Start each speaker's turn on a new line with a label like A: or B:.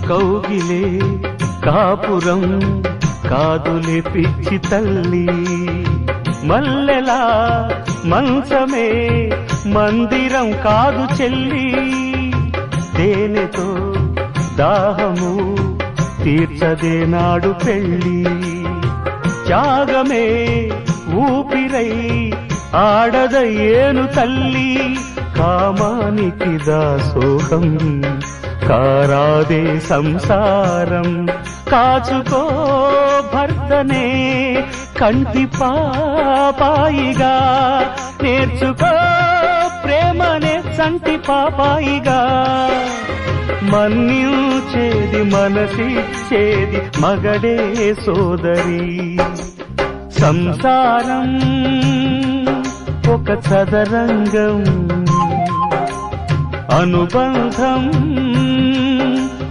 A: కౌగిలే కాపురం కాదులే పిచ్చి తల్లి, మల్లెలా మంచమే మందిరం కాదు చెల్లి, తేనెతో దాహము తీర్చదే నాడు పెళ్ళి, త్యాగమే ఊపిరై ఆడదయ్యేను తల్లి, కామానికి దాసోహం కారాదే సంసారం, కాచుకో భర్తనే కంటి పాపాయిగా, నేర్చుకో ప్రేమనే సంటి పాపాయిగా, మన్నించేది మనసిచ్చేది మగడే సోదరి, సంసారం ఒక చదరంగం అనుబంధం